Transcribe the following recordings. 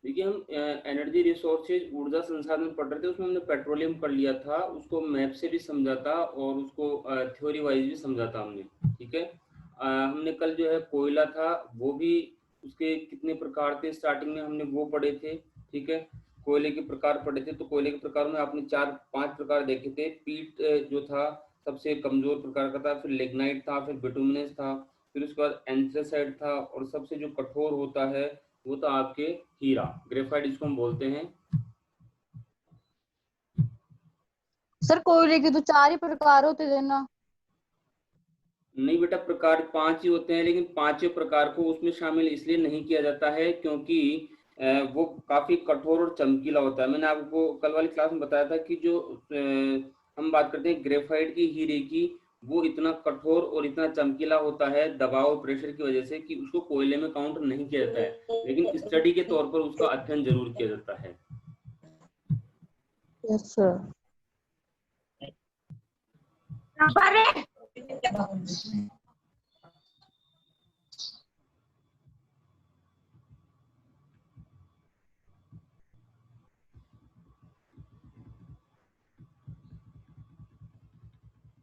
देखिए हम energy resources ऊर्जा संसाधन पढ़ रहे थे, उसमें हमने पेट्रोलियम कर लिया था, उसको मैप से भी समझा था और उसको थ्योरी वाइज भी समझा था हमने। ठीक है। हमने कल जो है कोयला था वो भी, उसके कितने प्रकार थे स्टार्टिंग में हमने वो पढ़े थे। ठीक है। कोयले के प्रकार पढ़े थे, तो कोयले के प्रकार में आपने 4-5 प्रकार देखे थे। पीट जो था सबसे कमजोर प्रकार का था, फिर लिग्नाइट था, फिर बिटुमिनस था, फिर उसके बाद एंथ्रेसाइट था, और सबसे जो कठोर होता है वो तो आपके हीरा, ग्रेफाइट जिसको हम बोलते हैं। सर कोयले के तो 4 ही प्रकार होते थे ना। नहीं बेटा, प्रकार 5 ही होते हैं, लेकिन पांचों प्रकार को उसमें शामिल इसलिए नहीं किया जाता है क्योंकि वो काफी कठोर और चमकीला होता है। मैंने आपको कल वाली क्लास में बताया था कि जो हम बात करते हैं ग्रेफाइट की, हीरे की, वो इतना कठोर और इतना चमकीला होता है दबाव प्रेशर की वजह से कि उसको कोयले में काउंट नहीं किया जाता है, लेकिन स्टडी के तौर पर उसका अध्ययन जरूर किया जाता है। Yes sir.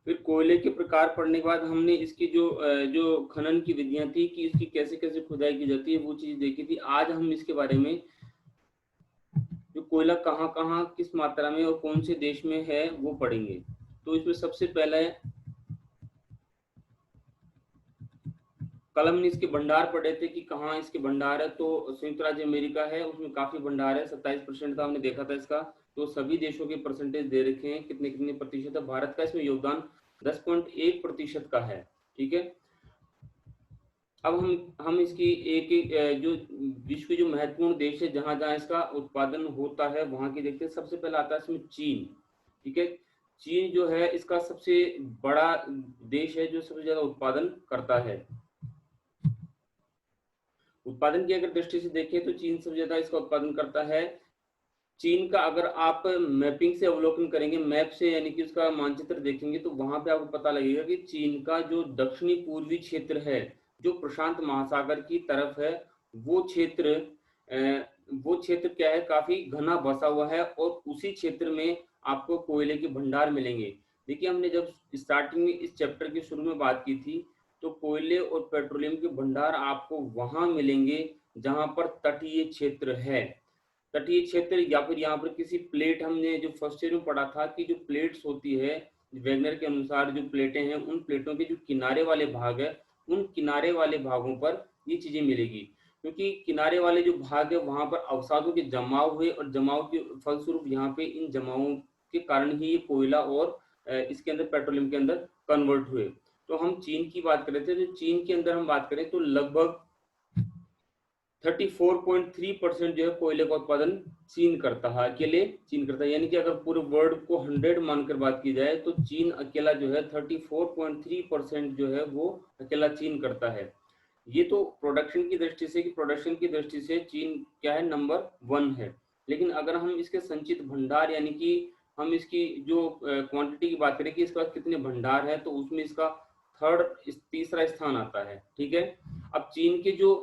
फिर कोयले के प्रकार पढ़ने के बाद हमने इसकी जो खनन की विधियां थी कि इसकी कैसे कैसे खुदाई की जाती है वो चीज देखी थी। आज हम इसके बारे में जो कोयला कहाँ कहाँ किस मात्रा में और कौन से देश में है वो पढ़ेंगे। तो इसमें सबसे पहला है, कल हमने इसके भंडार पढ़े थे कि कहाँ इसके भंडार है। तो संयुक्त राज्य अमेरिका है, उसमें काफी भंडार है, 27% था, हमने देखा था इसका। तो सभी देशों के परसेंटेज दे रखे हैं कितने कितने प्रतिशत है। भारत का इसमें योगदान 10.1% का है। ठीक है। अब हम इसकी एक एक जो विश्व के जो महत्वपूर्ण देश है जहां जहां इसका उत्पादन होता है वहां की देखते हैं। सबसे पहला आता है इसमें चीन। ठीक है। चीन जो है इसका सबसे बड़ा देश है जो सबसे ज्यादा उत्पादन करता है। उत्पादन की अगर दृष्टि से देखें तो चीन सबसे ज्यादा इसका उत्पादन करता है। चीन का अगर आप मैपिंग से अवलोकन करेंगे, मैप से यानी कि उसका मानचित्र देखेंगे, तो वहां पे आपको पता लगेगा कि चीन का जो दक्षिणी पूर्वी क्षेत्र है जो प्रशांत महासागर की तरफ है, वो क्षेत्र वो क्षेत्र क्या है, काफी घना बसा हुआ है, और उसी क्षेत्र में आपको कोयले के भंडार मिलेंगे। देखिए हमने जब स्टार्टिंग में इस चैप्टर के शुरू में बात की थी, तो कोयले और पेट्रोलियम के भंडार आपको वहां मिलेंगे जहां पर तटीय क्षेत्र है। तटीय क्षेत्र या फिर यहाँ पर किसी प्लेट, हमने जो फर्स्ट ईयर में पढ़ा था कि जो प्लेट्स होती है वेगनर के अनुसार, जो प्लेटें हैं उन प्लेटों के जो किनारे वाले भाग है, उन किनारे वाले भागों पर ये चीजें मिलेगी। क्योंकि किनारे वाले जो भाग है वहां पर अवसादों के जमाव हुए, और जमाव के फलस्वरूप यहाँ पे इन जमावों के कारण ही ये कोयला और इसके अंदर पेट्रोलियम के अंदर कन्वर्ट हुए। तो हम चीन की बात कर रहे थे, जो चीन के अंदर हम बात करें तो लगभग 34.3% जो है कोयले का उत्पादन चीन करता है, अकेले चीन करता है। यानी कि अगर पूरे वर्ल्ड को 100 मानकर बात की जाए तो चीन अकेला जो है 34.3% जो है वो अकेला चीन करता है। ये तो प्रोडक्शन की दृष्टि से, कि प्रोडक्शन की दृष्टि से चीन क्या है, नंबर 1 है। लेकिन अगर हम इसके संचित भंडार यानी कि हम इसकी जो क्वांटिटी की बात करें कि इसके पास कितने भंडार है, तो उसमें इसका तीसरा स्थान आता है। ठीक है। अब चीन के जो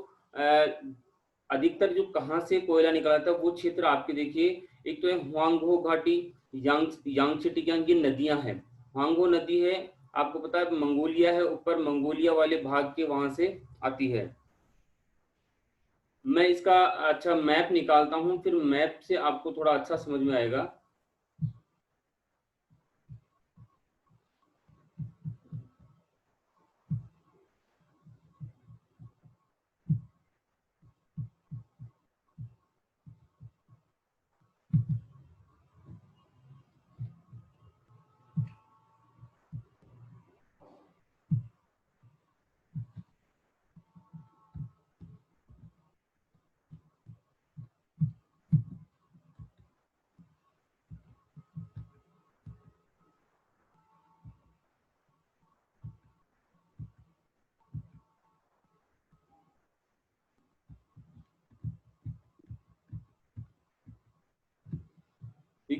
अधिकतर जो कहाँ से कोयला निकला था वो क्षेत्र आपके देखिए, एक तो है हुआंगहो घाटी, यांगत्से टिकियांग, ये नदियां हैं। हुआंगहो नदी है, आपको पता है मंगोलिया है, ऊपर मंगोलिया वाले भाग के वहां से आती है। मैं इसका अच्छा मैप निकालता हूँ, फिर मैप से आपको थोड़ा अच्छा समझ में आएगा।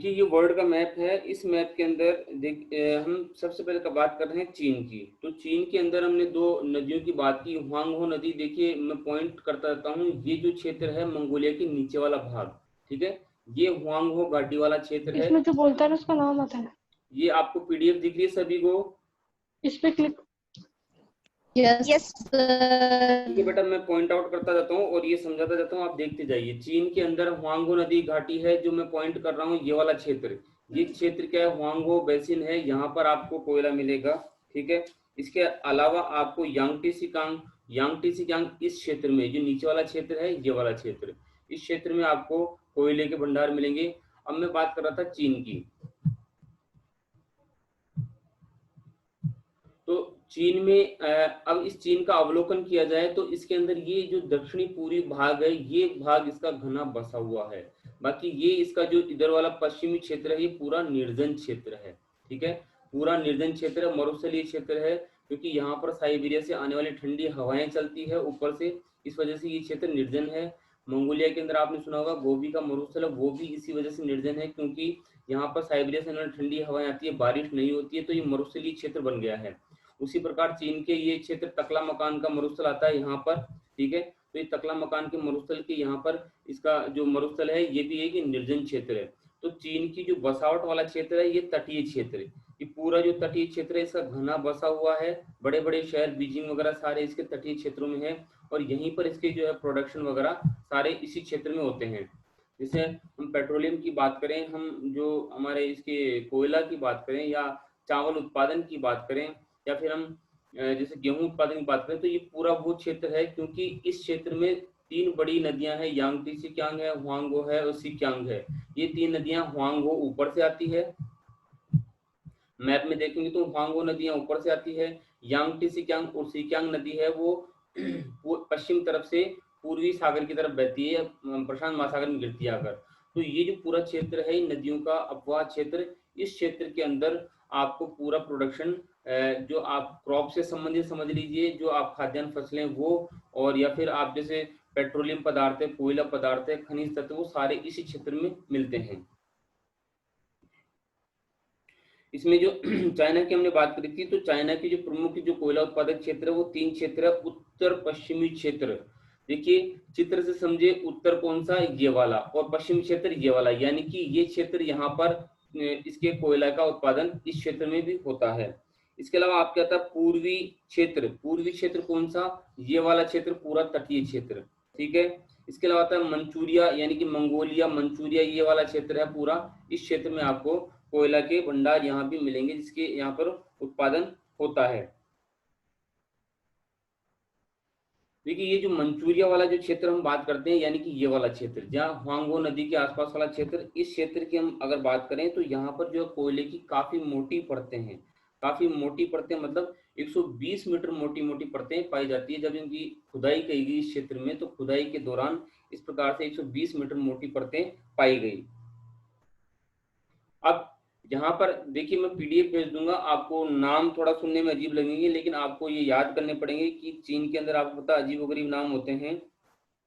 देखिए ये वर्ल्ड का मैप है। इस मैप के अंदर हम सबसे पहले बात कर रहे हैं चीन की। तो चीन के अंदर हमने दो नदियों की बात की। हुआंगहो नदी, देखिए मैं पॉइंट करता रहता हूँ, ये जो क्षेत्र है मंगोलिया के नीचे वाला भाग, ठीक है, ये हुआंगहो घाटी वाला क्षेत्र है। इसमें जो बोलता है ना उसका नाम आता है। ये आपको पीडीएफ दिख रही है सभी को? इस पे क्लिक। यस ठीक है सर। बेटा, मैं पॉइंट आउट करता जाता हूँ और ये समझाता जाता हूँ, आप देखते जाइए। चीन के अंदर हुआंगहो नदी घाटी है, जो मैं पॉइंट कर रहा हूँ, ये वाला क्षेत्र। ये क्षेत्र क्या है? हुआंगहो बेसिन है, यहाँ पर आपको कोयला मिलेगा, ठीक है। इसके अलावा आपको यांगटी सिकांग इस क्षेत्र में, जो नीचे वाला क्षेत्र है, ये वाला क्षेत्र, इस क्षेत्र में आपको कोयले के भंडार मिलेंगे। अब मैं बात कर रहा था चीन की। तो चीन में अब इस चीन का अवलोकन किया जाए तो इसके अंदर ये जो दक्षिणी पूर्वी भाग है, ये भाग इसका घना बसा हुआ है। बाकी ये इसका जो इधर वाला पश्चिमी क्षेत्र है, ये पूरा निर्जन क्षेत्र है, ठीक है, पूरा निर्जन क्षेत्र है, मरुस्थलीय क्षेत्र है, क्योंकि यहाँ पर साइबेरिया से आने वाली ठंडी हवाएं चलती है ऊपर से, इस वजह से ये क्षेत्र निर्जन है। मंगोलिया के अंदर आपने सुना होगा गोबी का मरुस्थल, वो भी इसी वजह से निर्जन है, क्योंकि यहाँ पर साइबेरिया से आने वाली ठंडी हवाएं आती है, बारिश नहीं होती है, तो ये मरुस्थलीय क्षेत्र बन गया है। उसी प्रकार चीन के ये क्षेत्र तकला मकान का मरुस्थल आता है यहाँ पर, ठीक है। तो ये तकला मकान के मरुस्थल के यहाँ पर इसका जो मरुस्थल है, ये भी एक निर्जन क्षेत्र है। तो चीन की जो बसावट वाला क्षेत्र है, ये तटीय क्षेत्र है। ये पूरा जो तटीय क्षेत्र है, इसका घना बसा हुआ है। बड़े बड़े शहर बीजिंग वगैरह सारे इसके तटीय क्षेत्रों में है, और यहीं पर इसके जो है प्रोडक्शन वगैरह सारे इसी क्षेत्र में होते हैं। जैसे हम पेट्रोलियम की बात करें, हम जो हमारे इसके कोयला की बात करें, या चावल उत्पादन की बात करें, या फिर हम जैसे गेहूं उत्पादन की बात करें, तो ये पूरा वो क्षेत्र है, क्योंकि इस क्षेत्र में तीन बड़ी नदियां हैं, यांगटी सिक्यांग है, हुआंगहो है और सिक्यांग है। ये तीन नदियां, हुआंगहो ऊपर से आती है, मैप में देखेंगे तो हुआंगहो नदियां ऊपर से आती है। यांगटी सिक्यांग और सिक्यांग नदी है वो पश्चिम तरफ से पूर्वी सागर की तरफ बहती है, प्रशांत महासागर में गिरती है आकर। तो ये जो पूरा क्षेत्र है नदियों का अपवाह क्षेत्र, इस क्षेत्र के अंदर आपको पूरा प्रोडक्शन, जो आप क्रॉप से संबंधित समझ लीजिए, जो आप खाद्यान्न फसलें वो, और या फिर आप जैसे पेट्रोलियम पदार्थ है, कोयला पदार्थ है, खनिज तत्व, वो सारे इसी क्षेत्र में मिलते हैं। इसमें जो चाइना की हमने बात करी थी, तो चाइना की जो प्रमुख जो कोयला उत्पादक क्षेत्र है, वो तीन क्षेत्र है। उत्तर पश्चिमी क्षेत्र, देखिए चित्र से समझे, उत्तर कौन सा? ये वाला, और पश्चिमी क्षेत्र ये वाला, यानी कि ये क्षेत्र यहाँ पर इसके कोयला का उत्पादन इस क्षेत्र में भी होता है। इसके अलावा आपके आता है पूर्वी क्षेत्र। पूर्वी क्षेत्र कौन सा? ये वाला क्षेत्र, पूरा तटीय क्षेत्र, ठीक है। इसके अलावा आता है मंचूरिया, यानी कि मंगोलिया, मंचूरिया, ये वाला क्षेत्र है पूरा। इस क्षेत्र में आपको कोयला के भंडार यहाँ भी मिलेंगे, जिसके यहाँ पर उत्पादन होता है। देखिए ये जो मंचूरिया वाला जो क्षेत्र हम बात करते हैं, यानी कि ये वाला क्षेत्र, जहाँ हुआंगहो नदी के आसपास वाला क्षेत्र, इस क्षेत्र की हम अगर बात करें तो यहाँ पर जो कोयले की काफी मोटी परतें हैं, काफी मोटी परतें, मतलब 120 मीटर मोटी मोटी परतें पाई जाती है। जब इनकी खुदाई की गई इस क्षेत्र में, तो खुदाई के दौरान इस प्रकार से 120 मीटर मोटी परतें पाई गई। अब यहाँ पर देखिए, मैं पीडीएफ भेज दूंगा आपको। नाम थोड़ा सुनने में अजीब लगेंगे, लेकिन आपको ये याद करने पड़ेंगे कि चीन के अंदर आपको पता अजीब गरीब नाम होते हैं,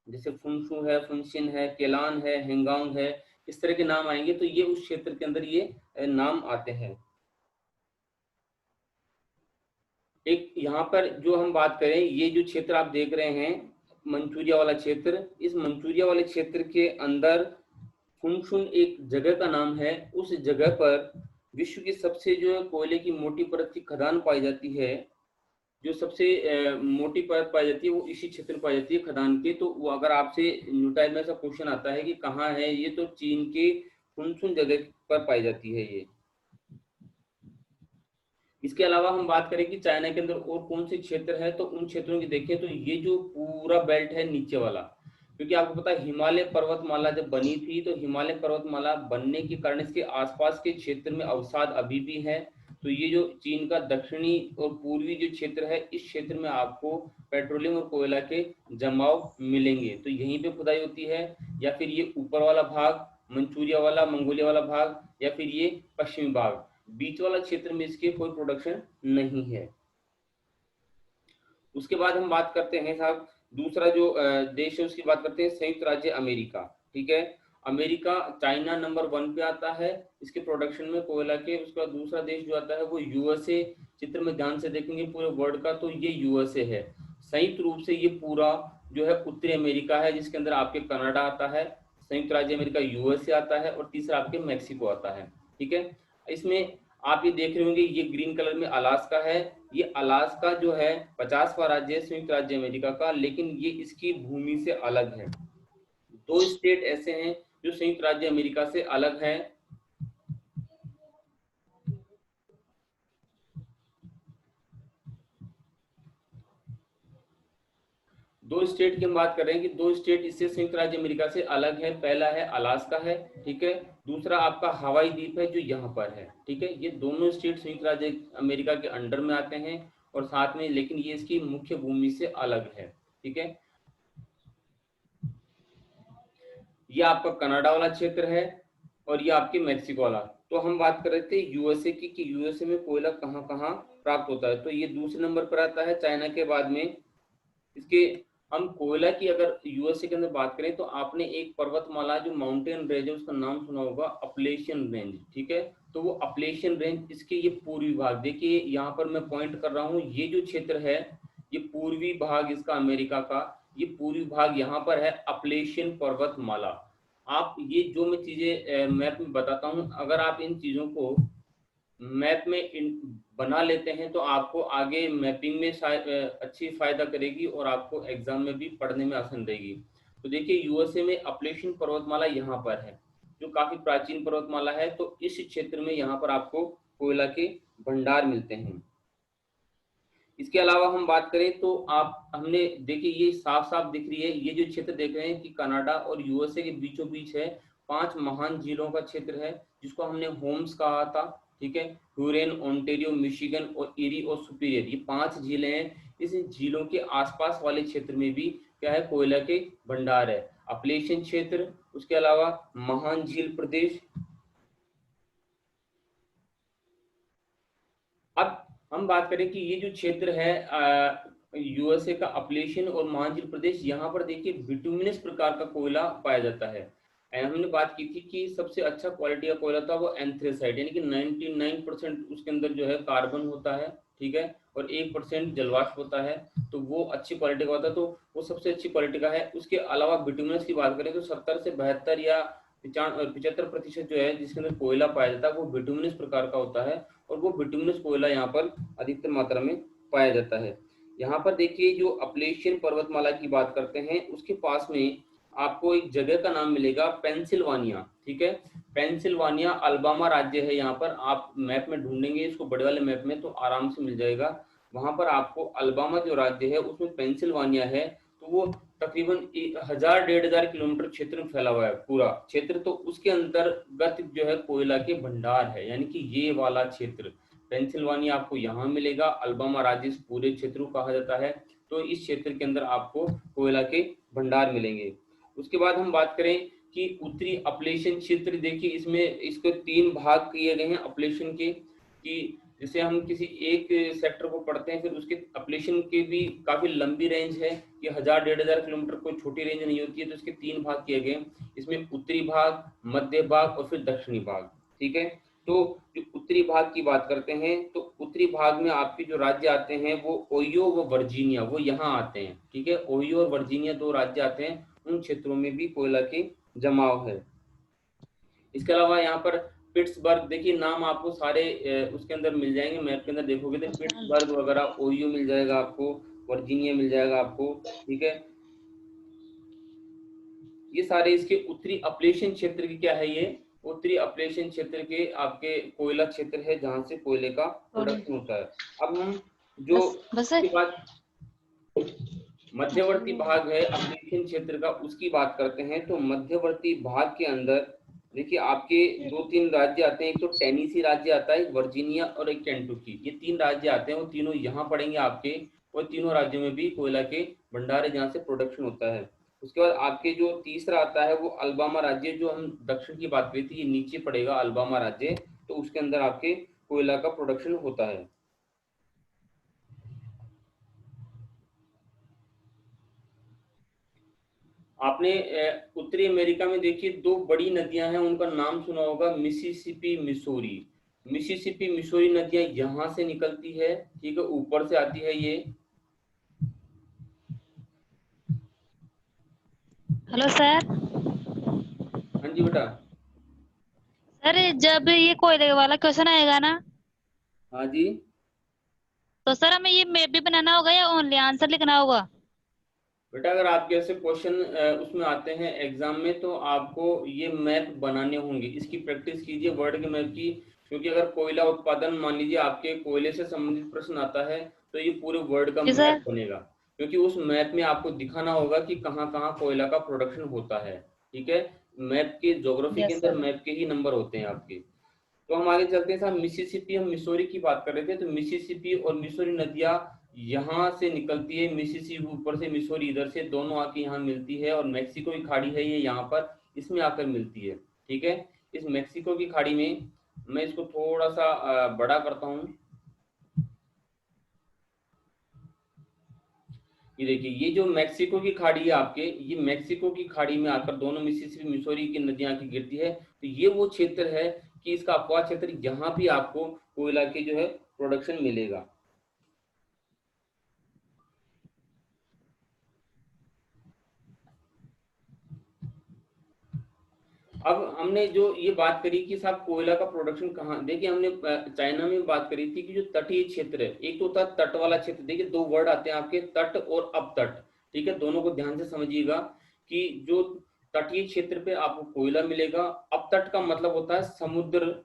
जैसे फुनशु है, फुनशिन है, केलान है, हेंगांग है, इस तरह के नाम आएंगे, तो ये उस क्षेत्र के अंदर ये नाम आते हैं। एक यहाँ पर जो हम बात करें, ये जो क्षेत्र आप देख रहे हैं मंचूरिया वाला क्षेत्र, इस मंचूरिया वाले क्षेत्र के अंदर फुनशुन एक जगह का नाम है। उस जगह पर विश्व की सबसे जो है कोयले की मोटी परत की खदान पाई जाती है। जो सबसे मोटी परत पाई जाती है वो इसी क्षेत्र में पाई जाती है खदान के। तो वो अगर आपसे न्यूटाइल में ऐसा क्वेश्चन आता है कि कहाँ है ये, तो चीन के फुनशुन जगह पर पाई जाती है ये। इसके अलावा हम बात करें कि चाइना के अंदर और कौन से क्षेत्र है, तो उन क्षेत्रों की देखें तो ये जो पूरा बेल्ट है नीचे वाला, क्योंकि आपको पता है हिमालय पर्वतमाला जब बनी थी, तो हिमालय पर्वतमाला बनने के कारण इसके आसपास के क्षेत्र में अवसाद अभी भी है। तो ये जो चीन का दक्षिणी और पूर्वी जो क्षेत्र है, इस क्षेत्र में आपको पेट्रोलियम और कोयला के जमाव मिलेंगे। तो यहीं पे खुदाई होती है, या फिर ये ऊपर वाला भाग मंचूरिया वाला, मंगोलिया वाला भाग, या फिर ये पश्चिमी भाग, बीच वाला क्षेत्र में इसके कोई प्रोडक्शन नहीं है। उसके बाद हम बात करते हैं साहब, दूसरा जो देश है उसकी बात करते हैं, संयुक्त राज्य अमेरिका, ठीक है। अमेरिका, चाइना नंबर 1 पे आता है इसके प्रोडक्शन में कोयला के। उसके बाद दूसरा देश जो आता है वो यूएसए। चित्र में ध्यान से देखेंगे पूरे वर्ल्ड का तो ये यूएसए है। संयुक्त रूप से ये पूरा जो है उत्तरी अमेरिका है, जिसके अंदर आपके कनाडा आता है, संयुक्त राज्य अमेरिका यूएसए आता है, और तीसरा आपके मैक्सिको आता है। ठीक है, इसमें आप ये देख रहे होंगे ये ग्रीन कलर में अलास्का है। ये अलास्का जो है 50वां राज्य है संयुक्त राज्य अमेरिका का, लेकिन ये इसकी भूमि से अलग है। 2 स्टेट ऐसे हैं जो संयुक्त राज्य अमेरिका से अलग है। दो स्टेट की हम बात कर रहे हैं कि 2 स्टेट इससे संयुक्त राज्य अमेरिका से अलग है। पहला है अलास्का है, ठीक है, दूसरा आपका हवाई द्वीप है जो यहाँ पर है। ठीक है, ये दोनों स्टेट संयुक्त राज्य अमेरिका के अंडर में आते हैं और साथ में, लेकिन ये इसकी मुख्य भूमि से अलग है। ठीक है, ये आपका कनाडा वाला क्षेत्र है और ये आपके मैक्सिको वाला। तो हम बात कर रहे थे यूएसए की कि यूएसए में कोयला कहाँ कहाँ प्राप्त होता है। तो ये दूसरे नंबर पर आता है चाइना के बाद में। इसके हम कोयला की अगर यूएसए के अंदर बात करें तो आपने एक पर्वतमाला जो माउंटेन रेंज है उसका नाम सुना होगा, अपलेशियन रेंज। ठीक है, तो वो अपलेशियन रेंज इसके ये पूर्वी भाग, देखिए यहाँ पर मैं पॉइंट कर रहा हूँ, ये जो क्षेत्र है ये पूर्वी भाग इसका अमेरिका का, ये पूर्वी भाग यहाँ पर है अपलेशियन पर्वतमाला। आप ये जो मैं चीजें मैप में बताता हूँ, अगर आप इन चीजों को मैप में बना लेते हैं तो आपको आगे मैपिंग में अच्छी फायदा करेगी और आपको एग्जाम में भी पढ़ने में आसान रहेगी। तो देखिए यूएसए में अपलेशियन पर्वतमाला यहाँ पर है जो काफी प्राचीन पर्वतमाला है। तो इस क्षेत्र में यहाँ पर आपको कोयला के भंडार मिलते हैं। इसके अलावा हम बात करें तो आप हमने देखिए ये साफ साफ दिख रही है, ये जो क्षेत्र देख रहे हैं कि कनाडा और यूएसए के बीचों बीच है। 5 महान झीलों का क्षेत्र है जिसको हमने होम्स कहा था। ठीक है, ह्यूरेन, ओंटारियो, मिशिगन और इरी और सुपीरियर, ये 5 झीलें हैं। इस झीलों के आसपास वाले क्षेत्र में भी क्या है, कोयला के भंडार है। अपलेशियन क्षेत्र, उसके अलावा महान झील प्रदेश। अब हम बात करें कि ये जो क्षेत्र है यूएसए का अपलेशियन और महानझील प्रदेश, यहाँ पर देखिए बिटुमिनस प्रकार का कोयला पाया जाता है। हमने बात की थी कि सबसे अच्छा क्वालिटी का कोयला था वो एंथ्रेसाइट, यानी कि 99% उसके अंदर जो है कार्बन होता है। ठीक है, और 1% जलवाष्प होता है, तो वो अच्छी क्वालिटी का होता है, तो वो सबसे अच्छी क्वालिटी का है। उसके अलावा बिटुमिनस की बात करें तो 70 से 72 या 75% जो है जिसके अंदर कोयला पाया जाता है वो बिटुमिनस प्रकार का होता है, और वो बिटुमिनस कोयला यहाँ पर अधिकतर मात्रा में पाया जाता है। यहाँ पर देखिए जो अपलेशियन पर्वतमाला की बात करते हैं उसके पास में आपको एक जगह का नाम मिलेगा, पेंसिल्वानिया। ठीक है, पेंसिल्वानिया अल्बामा राज्य है। यहाँ पर आप मैप में ढूंढेंगे इसको, बड़े वाले मैप में, तो आराम से मिल जाएगा। वहां पर आपको अल्बामा जो राज्य है उसमें पेंसिल्वानिया है, तो वो तकरीबन 1000-1500 किलोमीटर क्षेत्र में फैला हुआ है पूरा क्षेत्र। तो उसके अंतर्गत जो है कोयला के भंडार है, यानी कि ये वाला क्षेत्र पेंसिल्वानिया आपको यहाँ मिलेगा। अल्बामा राज्य इस पूरे क्षेत्र को कहा जाता है। तो इस क्षेत्र के अंदर आपको कोयला के भंडार मिलेंगे। उसके बाद हम बात करें कि उत्तरी अपलेशियन क्षेत्र, देखिए इसमें इसको 3 भाग किए गए हैं अपलेशियन के, कि जैसे हम किसी एक सेक्टर को पढ़ते हैं फिर उसके अपलेशन की भी काफी लंबी रेंज है, कि 1000-1500 किलोमीटर कोई छोटी रेंज नहीं होती है। तो इसके 3 भाग किए गए, इसमें उत्तरी भाग, मध्य भाग और फिर दक्षिणी भाग। ठीक है, तो जो उत्तरी भाग की बात करते हैं तो उत्तरी भाग में आपके जो राज्य आते हैं वो ओहियो व वर्जीनिया, वो यहाँ आते हैं। ठीक है, ओहियो और वर्जीनिया 2 राज्य आते हैं, उन क्षेत्रों में भी कोयला के जमाव है। इसके अलावा यहाँ पर पिट्सबर्ग, देखिए नाम आपको सारे उसके अंदर मिल जाएंगे, मैप के अंदर देखोगे तो पिट्सबर्ग वगैरह, ओहियो मिल जाएगा आपको, वर्जीनिया मिल जाएगा आपको। ठीक है, ये सारे इसके उत्तरी अपलेशियन क्षेत्र की क्या है, ये उत्तरी अपलेशियन क्षेत्र के आपके कोयला क्षेत्र है जहां से कोयले का प्रोडक्शन होता है। अब हम जो उसके बाद मध्यवर्ती भाग है अपलेशियन क्षेत्र का उसकी बात करते हैं। तो मध्यवर्ती भाग के अंदर देखिए आपके 2-3 राज्य आते हैं, एक तो टेनेसी राज्य आता है, वर्जीनिया और एक केंटुकी, ये 3 राज्य आते हैं, वो तीनों यहाँ पड़ेंगे आपके। और तीनों राज्यों में भी कोयला के भंडार है जहाँ से प्रोडक्शन होता है। उसके बाद आपके जो तीसरा आता है वो अल्बामा राज्य, जो हम दक्षिण की बात करी थी, ये नीचे पड़ेगा अल्बामा राज्य, तो उसके अंदर आपके कोयला का प्रोडक्शन होता है। आपने उत्तरी अमेरिका में देखिए 2 बड़ी नदियां हैं, उनका नाम सुना होगा, मिसिसिपी, मिसौरी। मिसिसिपी, मिसौरी नदियां यहाँ से निकलती है, ठीक है, ऊपर से आती है ये। Hello sir. हाँ जी बेटा। सर जब ये कोयले वाला क्वेश्चन आएगा ना, हाँ जी। तो सर हमें ये मैप भी बनाना होगा या ओनली आंसर लिखना होगा? बेटा अगर आपके ऐसे क्वेश्चन उसमें आते हैं एग्जाम में, तो आपको ये मैप बनाने होंगे, इसकी प्रैक्टिस कीजिए वर्ड के मैप की। क्योंकि अगर कोयला उत्पादन, मान लीजिए आपके कोयले से संबंधित प्रश्न आता है, तो ये पूरे वर्ड का जी सर। मैप बनेगा। क्योंकि उस मैप में आपको दिखाना होगा कि कहाँ कहाँ कोयला का प्रोडक्शन होता है, ठीक है। मैप के, ज्योग्राफी के यस अंदर सर। मैप के ही नंबर होते हैं आपके। तो हम आगे चलते हैं साहब। मिसिसिपी, हम मिसौरी की बात कर रहे थे, तो मिसिसिपी और मिसौरी नदियां यहाँ से निकलती है, मिसिसिपी ऊपर से, मिसौरी इधर से, दोनों आके यहाँ मिलती है। और मैक्सिको की खाड़ी है ये यहाँ पर, इसमें आकर मिलती है, ठीक है। इस मैक्सिको की खाड़ी में, मैं इसको थोड़ा सा बड़ा करता हूँ। ये देखिए, ये जो मैक्सिको की खाड़ी है आपके, ये मैक्सिको की खाड़ी में आकर दोनों मिसिसिपी, मिसौरी की नदियां आके गिरती है। तो ये वो क्षेत्र है कि इसका अपवाह क्षेत्र, यहाँ भी आपको कोयला के जो है प्रोडक्शन मिलेगा। अब हमने जो ये बात करी कि साहब कोयला का प्रोडक्शन कहाँ, देखिए हमने चाइना में बात करी थी कि जो तटीय क्षेत्र है, एक तो होता है तट वाला क्षेत्र। देखिए 2 वर्ड आते हैं आपके, तट और अपतट, ठीक है। दोनों को ध्यान से समझिएगा कि जो तटीय क्षेत्र पे आपको कोयला मिलेगा, अपतट का मतलब होता है समुद्र।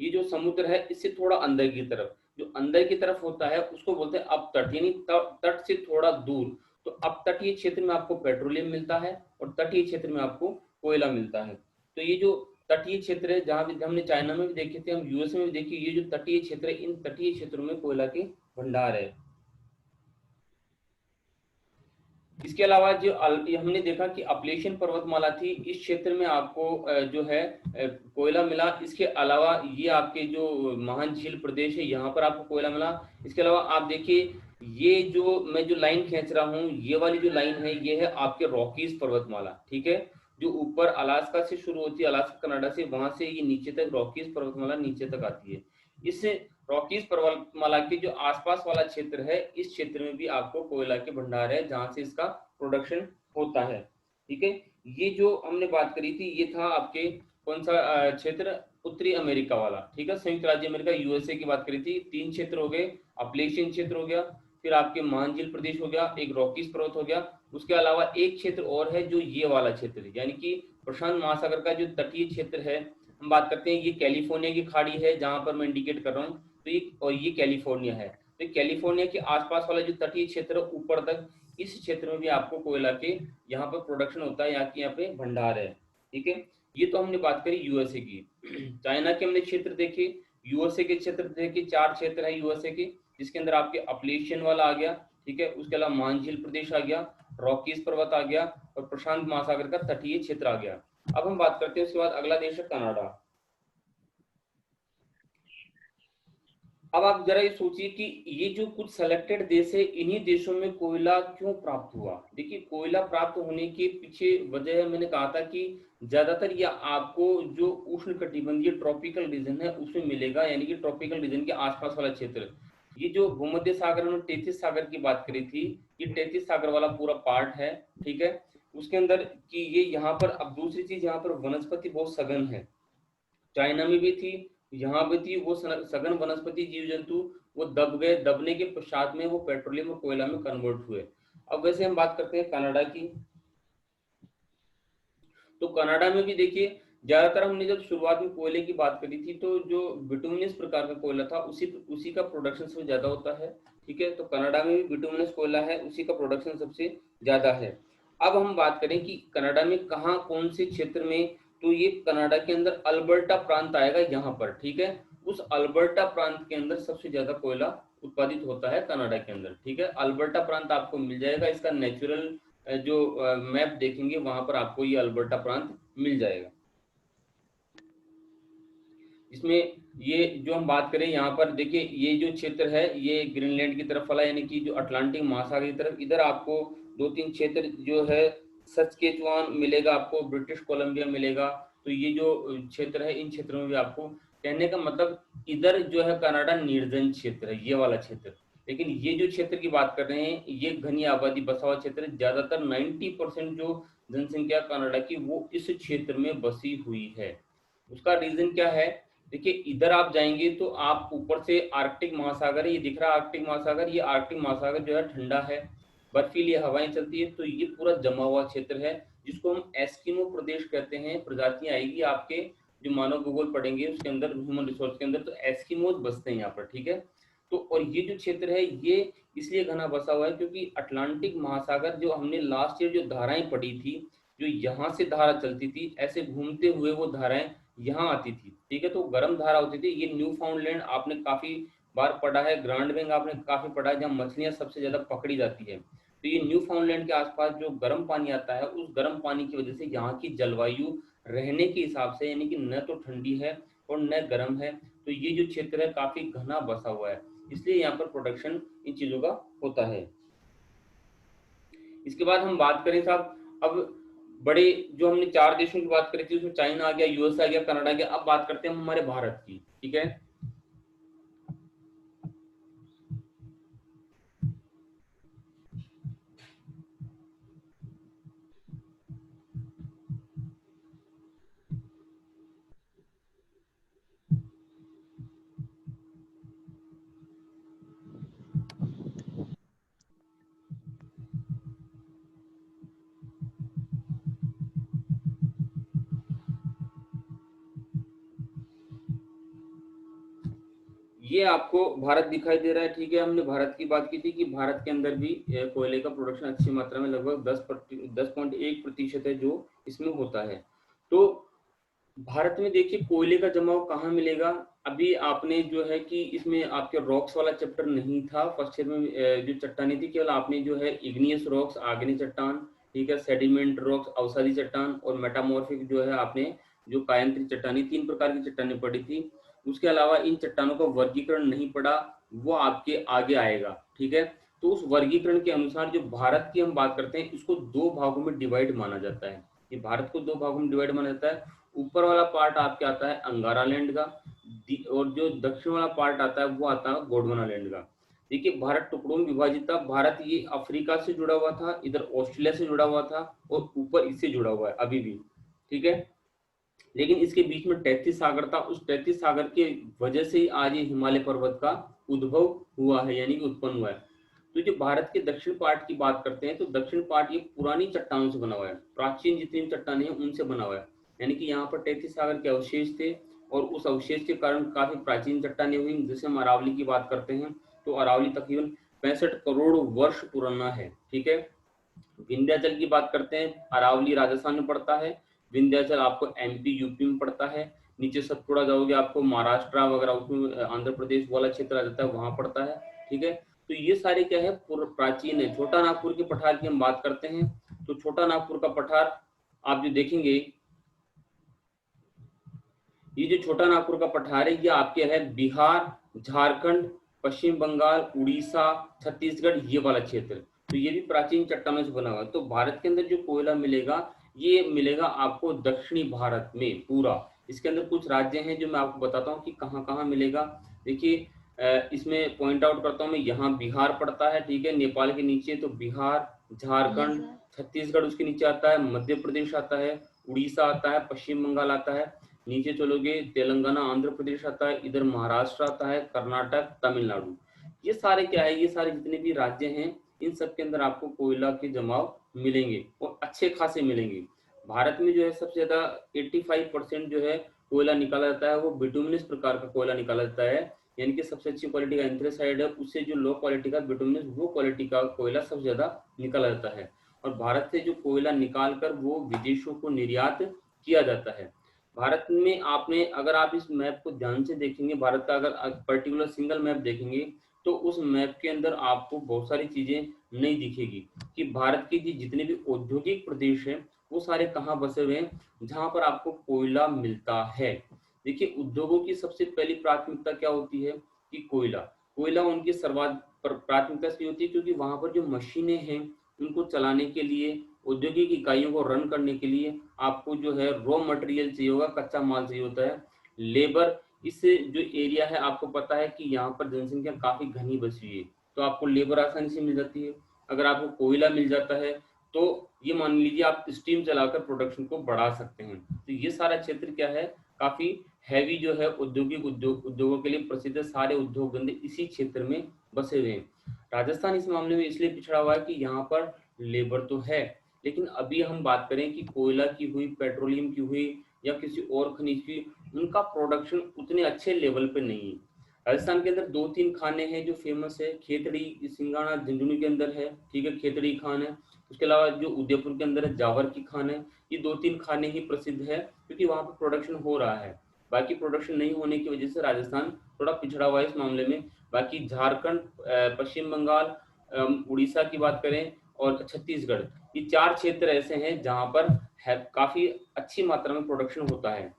ये जो समुद्र है इससे थोड़ा अंदर की तरफ, जो अंदर की तरफ होता है उसको बोलते हैं अपतट, यानी तट से थोड़ा दूर। तो अपतटीय क्षेत्र में आपको पेट्रोलियम मिलता है और तटीय क्षेत्र में आपको कोयला मिलता है। तो ये जो तटीय क्षेत्र है, जहां भी हमने चाइना में भी देखे थे, हम यूएस में भी देखिए, ये जो तटीय क्षेत्र है, इन तटीय क्षेत्रों में कोयला के भंडार है। इसके अलावा जो हमने देखा कि अपलेशियन पर्वतमाला थी, इस क्षेत्र में आपको जो है कोयला मिला। इसके अलावा ये आपके जो महान झील प्रदेश है, यहाँ पर आपको कोयला मिला। इसके अलावा आप देखिए, ये जो मैं जो लाइन खींच रहा हूँ, ये वाली जो लाइन है, ये है आपके रॉकीज पर्वतमाला, ठीक है। जो ऊपर अलास्का से शुरू होती है, अलास्का कनाडा से, वहां से ये नीचे तक रॉकीज पर्वतमाला नीचे तक आती है। इस रॉकीज पर्वतमाला के जो आसपास वाला क्षेत्र है, इस क्षेत्र में भी आपको कोयला के भंडार है, जहां से इसका प्रोडक्शन होता है, ठीक है। ये जो हमने बात करी थी, ये था आपके कौन सा क्षेत्र, उत्तरी अमेरिका वाला, ठीक है। संयुक्त राज्य अमेरिका, यूएसए की बात करी थी। 3 क्षेत्र हो गए, अपलेशियन क्षेत्र हो गया, फिर आपके महान झील प्रदेश हो गया, एक रॉकीज पर्वत हो गया। उसके अलावा एक क्षेत्र और है जो ये वाला क्षेत्र, यानी कि प्रशांत महासागर का जो तटीय क्षेत्र है, हम बात करते हैं, ये कैलिफोर्निया की खाड़ी है जहां पर मैं इंडिकेट कर रहा हूँ। तो ये, और ये कैलिफोर्निया है, तो कैलिफोर्निया के आसपास वाला जो तटीय क्षेत्र है ऊपर तक, इस क्षेत्र में भी आपको कोयला के यहाँ पर प्रोडक्शन होता है, यहाँ पे भंडार है, ठीक है। ये तो हमने बात करी यूएसए की। चाइना के हमने क्षेत्र देखे, यूएसए के क्षेत्र देखे, 4 क्षेत्र है यूएसए के, जिसके अंदर आपके अपलेशियन वाला आ गया, ठीक है। उसके अलावा मानझील प्रदेश आ गया, रॉकीज पर्वत आ गया, और प्रशांत महासागर का तटीय क्षेत्र आ गया। अब हम बात करते हैं, उसके बाद अगला देश है कनाडा। अब आप जरा ये सोचिए कि ये जो कुछ सेलेक्टेड देश है, इन्हीं देशों में कोयला क्यों प्राप्त हुआ। देखिए, कोयला प्राप्त होने के पीछे वजह है, मैंने कहा था कि ज्यादातर ये आपको जो उष्ण कटिबंधीय ट्रॉपिकल रीजन है उसमें मिलेगा, यानी कि ट्रॉपिकल रीजन के आसपास वाला क्षेत्र। ये जो भूमध्य सागर में तैतीस सागर की बात करी थी, ये तैतीस सागर वाला पूरा पार्ट है, ठीक है। उसके अंदर कि ये यहाँ पर, अब दूसरी चीज, यहाँ पर वनस्पति बहुत सघन है, चाइना में भी थी, यहाँ भी थी। वो सघन वनस्पति जीव जंतु वो दब गए, दबने के पश्चात में वो पेट्रोलियम और कोयला में कन्वर्ट हुए। अब वैसे हम बात करते हैं कनाडा की, तो कनाडा में भी देखिए, ज्यादातर हमने जब शुरुआत में कोयले की बात करी थी, तो जो बिटुमिनस प्रकार का कोयला था, उसी का प्रोडक्शन सबसे ज्यादा होता है, ठीक है। तो कनाडा में भी बिटुमिनस कोयला है, उसी का प्रोडक्शन सबसे ज्यादा है। अब हम बात करें कि कनाडा में कहाँ, कौन से क्षेत्र में, तो ये कनाडा के अंदर अल्बर्टा प्रांत आएगा यहाँ पर, ठीक है। उस अल्बर्टा प्रांत के अंदर सबसे ज्यादा कोयला उत्पादित होता है कनाडा के अंदर, ठीक है। अल्बर्टा प्रांत आपको मिल जाएगा, इसका नेचुरल जो मैप देखेंगे वहां पर आपको ये अल्बर्टा प्रांत मिल जाएगा। इसमें ये जो हम बात करें यहाँ पर देखिए, ये जो क्षेत्र है ये ग्रीनलैंड की तरफ वाला, यानी कि जो अटलांटिक महासागर की तरफ, इधर आपको 2-3 क्षेत्र जो है सस्केचुआन मिलेगा आपको, ब्रिटिश कोलंबिया मिलेगा। तो ये जो क्षेत्र है, इन क्षेत्रों में भी आपको, कहने का मतलब इधर जो है कनाडा निर्जन क्षेत्र है, ये वाला क्षेत्र। लेकिन ये जो क्षेत्र की बात कर रहे हैं, ये घनी आबादी बसा हुआ क्षेत्र है। ज्यादातर 90% जो जनसंख्या कनाडा की वो इस क्षेत्र में बसी हुई है। उसका रीजन क्या है? देखिए, इधर आप जाएंगे तो आप ऊपर से आर्कटिक महासागर है, ये दिख रहा है आर्कटिक महासागर। ये आर्कटिक महासागर जो है ठंडा है, बर्फीली हवाएं चलती है, तो ये पूरा जमा हुआ क्षेत्र है जिसको हम एस्किमो प्रदेश कहते हैं। प्रजातियां आएगी आपके जो मानव भूगोल पढ़ेंगे उसके अंदर, ह्यूमन रिसोर्स के अंदर, तो एस्किमोज बसते हैं यहाँ पर, ठीक है। तो और ये जो क्षेत्र है ये इसलिए घना बसा हुआ है क्योंकि अटलांटिक महासागर, जो हमने लास्ट ईयर जो धाराएं पढ़ी थी, जो यहाँ से धारा चलती थी, ऐसे घूमते हुए वो धाराएं यहाँ आती थी, ठीक है। तो गर्म धारा होती थी। ये न्यू फाउंडलैंड आपने काफी बार पढ़ा है, ग्रांड बैंक आपने काफी पढ़ा है, जहाँ मछलियां सबसे ज्यादा पकड़ी जाती है। तो ये न्यू फाउंडलैंड के आसपास जो गर्म पानी आता है, उस गर्म पानी की वजह से यहाँ की जलवायु रहने के हिसाब से, यानी कि न तो ठंडी है और न गर्म है, तो ये जो क्षेत्र है काफी घना बसा हुआ है, इसलिए यहाँ पर प्रोडक्शन इन चीजों का होता है। इसके बाद हम बात करें साहब, अब बड़े जो हमने 4 देशों की बात करी थी, उसमें चाइना आ गया, यूएस आ गया, कनाडा आ गया। अब बात करते हैं हम हमारे भारत की, ठीक है। ये आपको भारत दिखाई दे रहा है, ठीक है। हमने भारत की बात की थी कि भारत के अंदर भी कोयले का प्रोडक्शन अच्छी मात्रा में, लगभग 10.1% है जो इसमें होता है। तो भारत में देखिए कोयले का जमाव कहाँ मिलेगा। अभी आपने जो है कि इसमें आपके रॉक्स वाला चैप्टर नहीं था फर्स्ट ईयर में, जो चट्टानी थी, केवल आपने जो है इग्नियस रॉक्स, आग्नेय चट्टान, ठीक है, सेडिमेंट रॉक्स, अवसादी चट्टान, और मेटामॉर्फिक जो है आपने जो कायांतरित चट्टानी, 3 प्रकार की चट्टानें पढ़ी थी। उसके अलावा इन चट्टानों का वर्गीकरण नहीं पड़ा, वो आपके आगे आएगा, ठीक है। तो उस वर्गीकरण के अनुसार जो भारत की हम बात करते हैं, इसको 2 भागों में डिवाइड माना जाता है। ये भारत को 2 भागों में डिवाइड माना जाता है। ऊपर वाला पार्ट आपके आता है अंगारा लैंड का, और जो दक्षिण वाला पार्ट आता है वो आता है गोंडवाना लैंड का। देखिए, भारत टुकड़ों में विभाजित था। भारत ये अफ्रीका से जुड़ा हुआ था, इधर ऑस्ट्रेलिया से जुड़ा हुआ था, और ऊपर इससे जुड़ा हुआ है अभी भी, ठीक है। लेकिन इसके बीच में 33 सागर था। उस 33 सागर के वजह से ही आज ये हिमालय पर्वत का उद्भव हुआ है, यानी कि उत्पन्न हुआ है। तो जो भारत के दक्षिण पार्ट की बात करते हैं, तो दक्षिण पार्ट ये पुरानी चट्टानों से बना हुआ है, प्राचीन जितनी चट्टानें हैं उनसे बना हुआ है। यानी कि यहाँ पर 33 सागर के अवशेष थे, और उस अवशेष के कारण काफी प्राचीन चट्टानें हुई। जैसे हम अरावली की बात करते हैं, तो अरावली तकरीबन 65 करोड़ वर्ष पुराना है, ठीक है। विंध्याचल की बात करते हैं, अरावली राजस्थान में पड़ता है, विंध्याचल आपको एमपी यूपी में पड़ता है। नीचे सतपुड़ा जाओगे आपको महाराष्ट्र वगैरह, उसमें आंध्र प्रदेश वाला क्षेत्र आ जाता है, वहां पड़ता है, ठीक है। तो ये सारे क्या है, प्राचीन है। छोटा नागपुर के पठार की हम बात करते हैं, तो छोटा नागपुर का पठार आप जो देखेंगे, ये जो छोटा नागपुर का पठार है, ये आपके है बिहार, झारखंड, पश्चिम बंगाल, उड़ीसा, छत्तीसगढ़, ये वाला क्षेत्र। तो ये भी प्राचीन चट्टानों से बना हुआ है। तो भारत के अंदर जो कोयला मिलेगा, ये मिलेगा आपको दक्षिणी भारत में पूरा। इसके अंदर कुछ राज्य हैं जो मैं आपको बताता हूँ कि कहाँ कहाँ मिलेगा। देखिए, इसमें पॉइंट आउट करता हूँ मैं, यहाँ बिहार पड़ता है, ठीक है, नेपाल के नीचे। तो बिहार, झारखंड, छत्तीसगढ़ उसके नीचे आता है, मध्य प्रदेश आता है, उड़ीसा आता है, पश्चिम बंगाल आता है, नीचे चलोगे तेलंगाना, आंध्र प्रदेश आता है, इधर महाराष्ट्र आता है, कर्नाटक, तमिलनाडु। ये सारे क्या है, ये सारे जितने भी राज्य हैं, इन सब के अंदर आपको कोयला के जमाव मिलेंगे, और अच्छे खासे मिलेंगे। भारत में जो है सबसे ज्यादा 85% जो है कोयला निकाला जाता है, वो बिटुमिनस प्रकार का कोयला निकाला जाता है। यानी कि सबसे अच्छी क्वालिटी का एंथ्रेसाइड है, उससे जो लो क्वालिटी का बिटुमिनस, वो क्वालिटी का कोयला सबसे ज्यादा निकाला जाता है। और भारत से जो कोयला निकाल कर वो विदेशों को निर्यात किया जाता है। भारत में आपने, अगर आप इस मैप को ध्यान से देखेंगे, भारत का अगर पर्टिकुलर सिंगल मैप देखेंगे, तो उस मैप के अंदर आपको बहुत सारी चीजें नहीं दिखेगी कि भारत के जितने भी औद्योगिक प्रदेश हैं वो सारे कहाँ बसे हुए हैं, जहां पर आपको कोयला मिलता है। देखिए, उद्योगों की सबसे पहली प्राथमिकता क्या होती है कि कोयला उनकी सर्वाधिक प्राथमिकता इसलिए होती है क्योंकि वहां पर जो मशीनें हैं उनको चलाने के लिए औद्योगिक इकाइयों को रन करने के लिए आपको जो है रॉ मटेरियल चाहिए होगा, कच्चा माल चाहिए होता है। लेबर, इस जो एरिया है आपको पता है कि यहाँ पर जनसंख्या काफी घनी बसी हुई है, तो आपको लेबर आसानी से मिल जाती है। अगर आपको कोयला मिल जाता है तो ये मान लीजिए आप स्टीम चलाकर प्रोडक्शन को बढ़ा सकते हैं। तो ये सारा क्षेत्र क्या है, काफी हैवी जो है औद्योगिक उद्योगों के लिए प्रसिद्ध है। सारे उद्योग धंधे इसी क्षेत्र में बसे हुए हैं। राजस्थान इस मामले में इसलिए पिछड़ा हुआ है कि यहाँ पर लेबर तो है, लेकिन अभी हम बात करें कि कोयला की हुई, पेट्रोलियम की हुई या किसी और खनिज की, उनका प्रोडक्शन उतने अच्छे लेवल पे नहीं है। राजस्थान के अंदर 2-3 खाने हैं जो फेमस है। खेतड़ी सिंगाना झुंझुनू के अंदर है, ठीक है, खेतड़ी खान है। उसके अलावा जो उदयपुर के अंदर है जावर की खान है। ये 2-3 खाने ही प्रसिद्ध है क्योंकि वहाँ पे प्रोडक्शन हो रहा है। बाकी प्रोडक्शन नहीं होने की वजह से राजस्थान थोड़ा पिछड़ा हुआ है इस मामले में। बाकी झारखंड, पश्चिम बंगाल, उड़ीसा की बात करें और छत्तीसगढ़, ये 4 क्षेत्र ऐसे हैं जहाँ पर काफी अच्छी मात्रा में प्रोडक्शन होता है।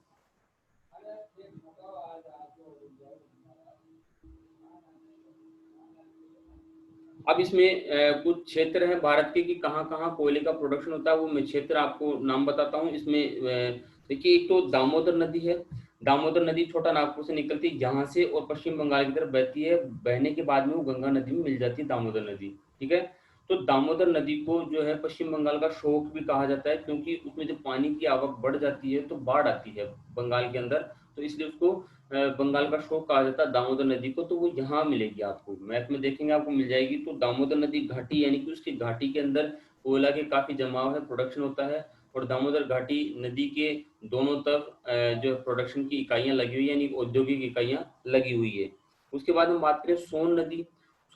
अब इसमें कुछ क्षेत्र हैं भारत के कि कहाँ-कहाँ कोयले का प्रोडक्शन होता है, वो मैं क्षेत्र आपको नाम बताता हूँ। इसमें देखिए, एक तो दामोदर नदी है। दामोदर नदी छोटा नागपुर से निकलती है यहाँ से और पश्चिम बंगाल की तरफ बहती है। बहने के बाद में वो गंगा नदी में मिल जाती है दामोदर नदी, ठीक है। तो दामोदर नदी को जो है पश्चिम बंगाल का शोक भी कहा जाता है, क्योंकि उसमें जब पानी की आवक बढ़ जाती है तो बाढ़ आती है बंगाल के अंदर, तो इसलिए उसको बंगाल का शोक कहा जाता है दामोदर नदी को। तो वो यहाँ मिलेगी, आपको मैप में देखेंगे आपको मिल जाएगी। तो दामोदर नदी घाटी यानी कि उसकी घाटी के अंदर कोयला के काफी जमाव है, प्रोडक्शन होता है। और दामोदर घाटी नदी के दोनों तरफ जो प्रोडक्शन की इकाइयां लगी हुई है, यानी औद्योगिक इकाइयां लगी हुई है। उसके बाद हम बात करें सोन नदी।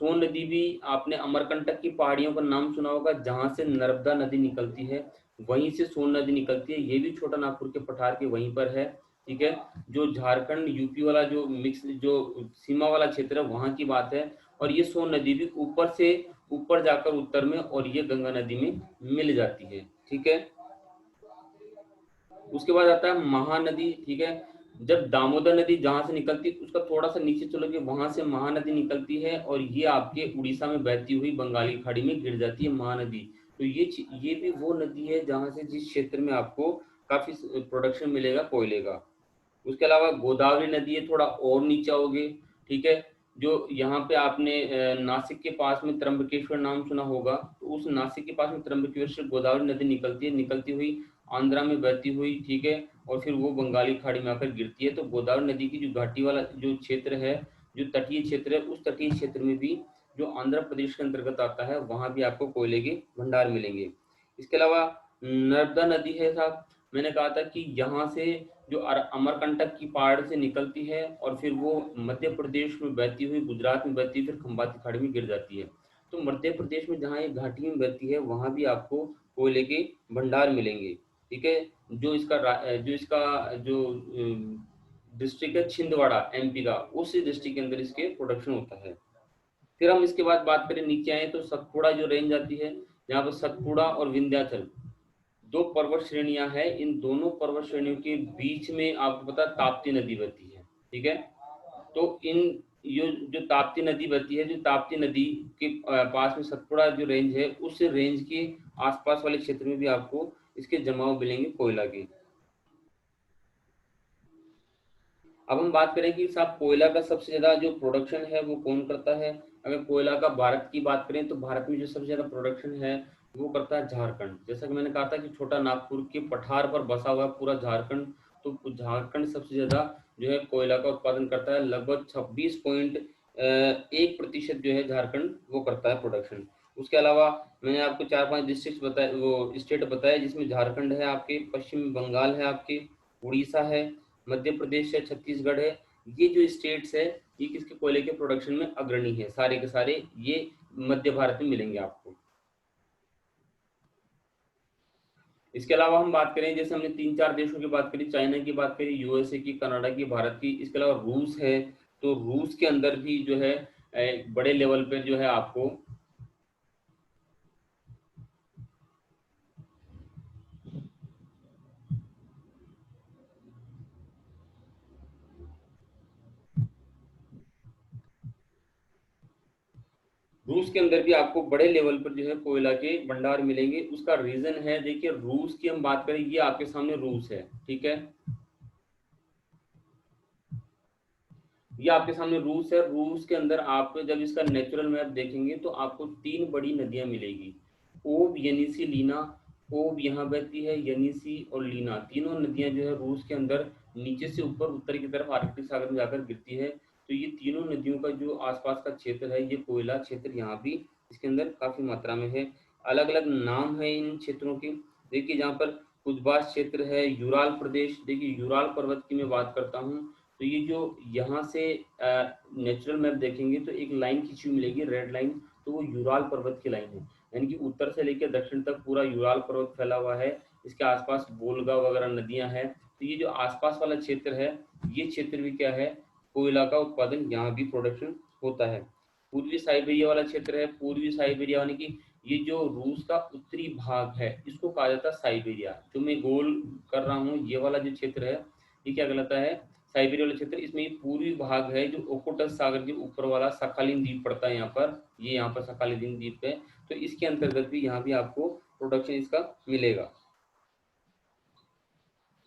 सोन नदी भी आपने अमरकंटक की पहाड़ियों का नाम सुना होगा, जहां से नर्मदा नदी निकलती है, वहीं से सोन नदी निकलती है। ये भी छोटा नागपुर के पठार के वहीं पर है, ठीक है। जो झारखंड यूपी वाला जो मिक्स जो सीमा वाला क्षेत्र है वहां की बात है। और ये सोन नदी भी ऊपर से ऊपर जाकर उत्तर में और ये गंगा नदी में मिल जाती है, ठीक है। उसके बाद आता है महानदी, ठीक है। जब दामोदर नदी जहां से निकलती है उसका थोड़ा सा नीचे चलोगे, वहां से महानदी निकलती है और ये आपके उड़ीसा में बहती हुई बंगाली खाड़ी में गिर जाती है महानदी। तो ये भी वो नदी है जहां से जिस क्षेत्र में आपको काफी प्रोडक्शन मिलेगा कोयले का। उसके अलावा गोदावरी नदी है, थोड़ा और नीचे आओगे, ठीक है। जो यहाँ पे आपने नासिक के पास में त्र्यंबकेश्वर नाम सुना होगा, तो उस नासिक के पास में त्र्यंबकेश्वर गोदावरी नदी निकलती है, निकलती हुई आंध्रा में बहती हुई, ठीक है। और फिर वो बंगाली खाड़ी में आकर गिरती है। तो गोदावरी नदी की जो घाटी वाला जो क्षेत्र है, जो तटीय क्षेत्र है, उस तटीय क्षेत्र में भी जो आंध्र प्रदेश के अंतर्गत आता है, वहां भी आपको कोयले के भंडार मिलेंगे। इसके अलावा नर्मदा नदी है साहब, मैंने कहा था कि यहाँ से जो अमरकंटक की पहाड़ से निकलती है और फिर वो मध्य प्रदेश में बहती हुई गुजरात में बहती है, फिर खंबाती खाड़ी में गिर जाती है। तो मध्य प्रदेश में जहाँ ये घाटी में बहती है वहां भी आपको कोयले के भंडार मिलेंगे, ठीक है। जो डिस्ट्रिक्ट है छिंदवाड़ा एमपी का, उस डिस्ट्रिक्ट के अंदर इसके प्रोडक्शन होता है। फिर हम इसके बाद बात करें नीचे आए तो सतपुड़ा जो रेंज आती है, यहाँ पर सतपुड़ा और विंध्याचल 2 पर्वत श्रेणियां हैं। इन दोनों पर्वत श्रेणियों के बीच में आपको पता ताप्ती नदी बहती है, ठीक है। तो इन ये जो ताप्ती नदी बहती है, जो ताप्ती नदी के पास में सतपुड़ा जो रेंज है, उस रेंज के आसपास वाले क्षेत्र में भी आपको इसके जमाव मिलेंगे कोयला के। अब हम बात करें कि साहब कोयला का सबसे ज्यादा जो प्रोडक्शन है वो कौन करता है। अगर कोयला का भारत की बात करें तो भारत में जो सबसे ज्यादा प्रोडक्शन है वो करता है झारखंड। जैसा कि मैंने कहा था कि छोटा नागपुर के पठार पर बसा हुआ है पूरा झारखंड, तो झारखंड सबसे ज्यादा जो है कोयला का उत्पादन करता है। लगभग 26.1% जो है झारखंड वो करता है प्रोडक्शन। उसके अलावा मैंने आपको 4-5 डिस्ट्रिक्ट बताए, वो स्टेट बताया, जिसमें झारखंड है आपके, पश्चिम बंगाल है आपके, उड़ीसा है, मध्य प्रदेश है, छत्तीसगढ़ है। ये जो स्टेट्स है ये किसके कोयले के प्रोडक्शन में अग्रणी है, सारे के सारे ये मध्य भारत में मिलेंगे आपको। इसके अलावा हम बात करें, जैसे हमने 3-4 देशों की बात करी, चाइना की बात करी, यूएसए की, कनाडा की, भारत की। इसके अलावा रूस है, तो रूस के अंदर भी जो है बड़े लेवल पे जो है आपको रूस के अंदर भी आपको बड़े लेवल पर जो है कोयला के भंडार मिलेंगे। उसका रीजन है, देखिए रूस की हम बात करें, ये आपके सामने रूस है, ठीक है, ये आपके सामने रूस है। रूस के अंदर आप जब इसका नेचुरल मैप देखेंगे तो आपको 3 बड़ी नदियां मिलेगी, ओब, येनिसी, लीना। ओब यहाँ बहती है, येनिसी और लीना, तीनों नदियां जो है रूस के अंदर नीचे से ऊपर उत्तर की तरफ आर्कटिक सागर में जाकर गिरती है। तो ये तीनों नदियों का जो आसपास का क्षेत्र है, ये कोयला क्षेत्र यहाँ भी इसके अंदर काफी मात्रा में है। अलग अलग नाम है इन क्षेत्रों के। देखिए जहाँ पर कुजबास क्षेत्र है, यूराल प्रदेश, देखिए यूराल पर्वत की मैं बात करता हूँ, तो ये जो यहाँ से नेचुरल मैप देखेंगे तो एक लाइन खींची हुई मिलेगी, रेड लाइन, तो वो यूराल पर्वत की लाइन है, यानी कि उत्तर से लेकर दक्षिण तक पूरा यूराल पर्वत फैला हुआ है। इसके आसपास वोल्गा वगैरह नदियां हैं। तो ये जो आसपास वाला क्षेत्र है, ये क्षेत्र भी क्या है, कोयला का उत्पादन यहाँ भी प्रोडक्शन होता है। पूर्वी साइबेरिया वाला क्षेत्र है, पूर्वी साइबेरिया यानी कि ये जो रूस का उत्तरी भाग है इसको कहा जाता है साइबेरिया। जो मैं गोल कर रहा हूँ ये वाला जो क्षेत्र है, ये क्या कहलाता है, साइबेरिया वाला क्षेत्र। इसमें पूर्वी भाग है जो ओकोटस सागर के ऊपर वाला सखालिन द्वीप पड़ता है यहाँ पर, ये यहाँ पर सखालिन द्वीप है, तो इसके अंतर्गत भी यहाँ भी आपको प्रोडक्शन इसका मिलेगा।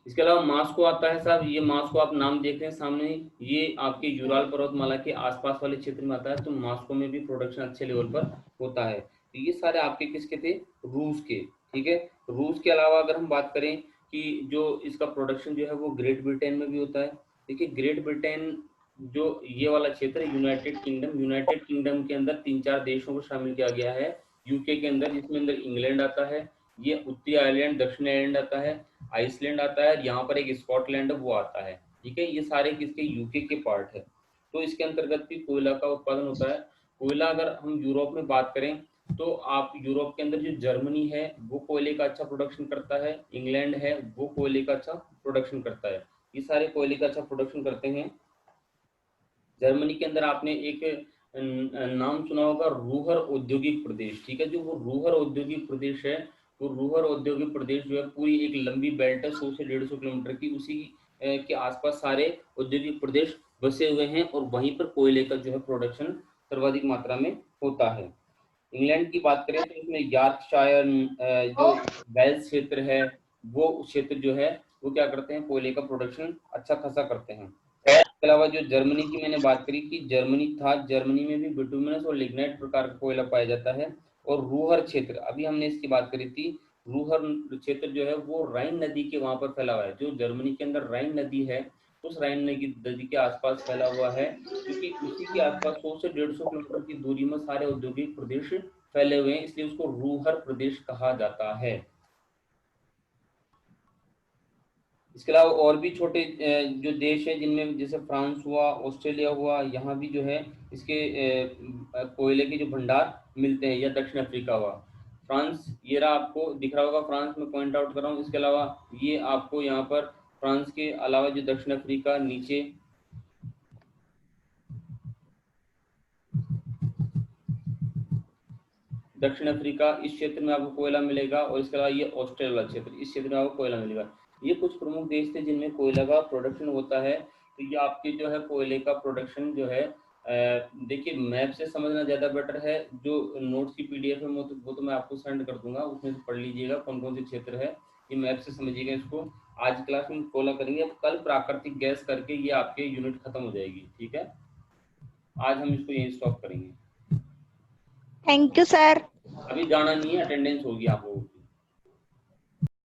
इसके अलावा मास्को आता है साहब, ये मास्को आप नाम देख रहे हैं सामने, ये आपके यूराल पर्वतमाला के आसपास वाले क्षेत्र में आता है, तो मास्को में भी प्रोडक्शन अच्छे लेवल पर होता है। तो ये सारे आपके किसके थे, रूस के, ठीक है। रूस के अलावा अगर हम बात करें कि जो इसका प्रोडक्शन जो है वो ग्रेट ब्रिटेन में भी होता है। देखिए ग्रेट ब्रिटेन जो ये वाला क्षेत्र है, यूनाइटेड किंगडम, यूनाइटेड किंगडम के अंदर 3-4 देशों को शामिल किया गया है। यूके के अंदर, जिसमें अंदर इंग्लैंड आता है, ये उत्तरी आयरलैंड, दक्षिणी आयरलैंड आता है, आइसलैंड आता है, यहाँ पर एक स्कॉटलैंड वो आता है, ठीक है। ये सारे किसके, यूके के पार्ट है। तो इसके अंतर्गत भी कोयला का उत्पादन होता है। कोयला अगर हम यूरोप में बात करें तो आप यूरोप के अंदर जो जर्मनी है वो कोयले का अच्छा प्रोडक्शन करता है, इंग्लैंड है वो कोयले का अच्छा प्रोडक्शन करता है, ये सारे कोयले का अच्छा प्रोडक्शन करते हैं। जर्मनी के अंदर आपने एक नाम सुना होगा, रूहर औद्योगिक प्रदेश, ठीक है। जो वो रूहर औद्योगिक प्रदेश है, वो रूहर औद्योगिक प्रदेश जो है पूरी एक लंबी बेल्ट है 100 से 150 किलोमीटर की, उसी के आसपास सारे औद्योगिक प्रदेश बसे हुए हैं और वहीं पर कोयले का जो है प्रोडक्शन सर्वाधिक मात्रा में होता है। इंग्लैंड की बात करें तो इसमें यॉर्कशायर जो वेल्स क्षेत्र है, वो क्षेत्र जो है वो क्या करते हैं, कोयले का प्रोडक्शन अच्छा खासा करते हैं। इसके अलावा जो जर्मनी की मैंने बात करी कि जर्मनी में भी बिटुमिनस और लिग्नाइट प्रकार का कोयला पाया जाता है। और रूहर क्षेत्र, अभी हमने इसकी बात करी थी, रूहर क्षेत्र जो है वो राइन नदी के वहां पर फैला हुआ है। जो जर्मनी के अंदर राइन नदी है, उस राइन नदी के आसपास फैला हुआ है, क्योंकि उसी के आसपास 100 से 150 किलोमीटर की दूरी में सारे औद्योगिक प्रदेश फैले हुए हैं, इसलिए उसको रूहर प्रदेश कहा जाता है। इसके अलावा और भी छोटे जो देश है जिनमें, जैसे फ्रांस हुआ, ऑस्ट्रेलिया हुआ, यहाँ भी जो है इसके कोयले के जो भंडार मिलते हैं, या दक्षिण अफ्रीका हुआ। फ्रांस ये रहा, आपको दिख रहा होगा, फ्रांस में पॉइंट आउट कर रहा हूँ। इसके अलावा ये आपको यहाँ पर फ्रांस के अलावा जो दक्षिण अफ्रीका नीचे, दक्षिण अफ्रीका, इस क्षेत्र में आपको कोयला मिलेगा। और इसके अलावा ये ऑस्ट्रेलिया क्षेत्र, इस क्षेत्र में आपको कोयला मिलेगा। ये कुछ प्रमुख देश थे जिनमें कोयला का प्रोडक्शन होता है। तो ये आपके जो है कोयले का प्रोडक्शन जो है, देखिए मैप से समझना ज़्यादा बेटर है। जो नोट्स की PDF है वो तो मैं आपको सेंड कर दूंगा, उसमें से पढ़ लीजिएगा कौन कौन से क्षेत्र है, ये मैप से समझिएगा इसको। आज क्लास में फॉलो करेंगे, अब कल प्राकृतिक गैस करके ये आपके यूनिट खत्म हो जाएगी, ठीक है। आज हम इसको यहीं स्टॉप करेंगे। Thank you sir. अभी जाना नहीं है, अटेंडेंस होगी आप लोगों की।